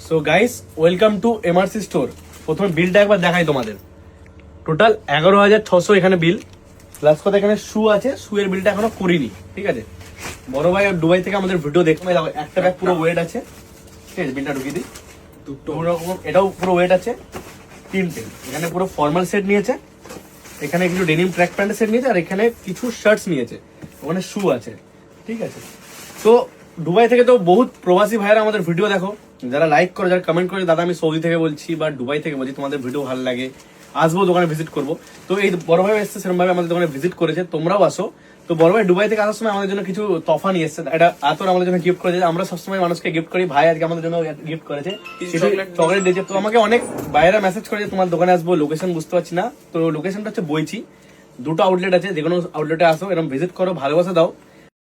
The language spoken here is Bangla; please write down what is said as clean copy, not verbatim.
So guys, welcome to MRC store. প্রথমে বিলটা একবার দেখাই তোমাদের। টোটাল 11,600 এখানে বিল, প্লাস কথা এখানে শু আছে, শু এর বিলটা এখনো করিনি, ঠিক আছে। বড় ভাই দুবাই থেকে আমাদের ভিডিও দেখতে একটা ব্যাগ পুরো ওয়েট আছে, ঠিক আছে। বিলটা ঢুকিয়ে দিই। এটাও পুরো ওয়েট আছে, তিনটে। এখানে পুরো ফর্মাল সেট নিয়েছে, এখানে কিছু ডেনিম ট্র্যাক প্যান্টের সেট নিয়েছে, আর এখানে কিছু শার্টস নিয়েছে, ওখানে শু আছে, ঠিক আছে। তো দুবাই থেকে তো বহুত প্রবাসী ভাইরা আমাদের ভিডিও দেখো, যারা লাইক করে, যারা কমেন্ট করে, দাদা আমি সৌদি থেকে বলছি বা দুবাই থেকে বলছি, তোমাদের ভিডিও ভালো লাগে, আসবো দোকানে ভিজিট করবো। তো এই বড় ভাই এসছে, সেরকম ভাবে আমাদের দোকানে ভিজিট করেছে, তোমরাও আসো। তো বড় ভাই দুবাই থেকে আসার সময় আমাদের জন্য কিছু তফা নিয়ে এসছে, এটা আতর আমাদের জন্য গিফট করেছে। আমরা সবসময় মানুষকে গিফট করি, ভাই আজকে আমাদের জন্য গিফট করেছে, চকলেট দিয়েছে। তো আমাকে অনেক বাইরে মেসেজ করেছে তোমার দোকানে আসবো, লোকেশন বুঝতে পারছি না। তো লোকেশনটা হচ্ছে বইছি, দুটো আউটলেট আছে, যে কোনো আউটলেটে আসো, এরকম ভিজিট করো, ভালোবাসা দাও।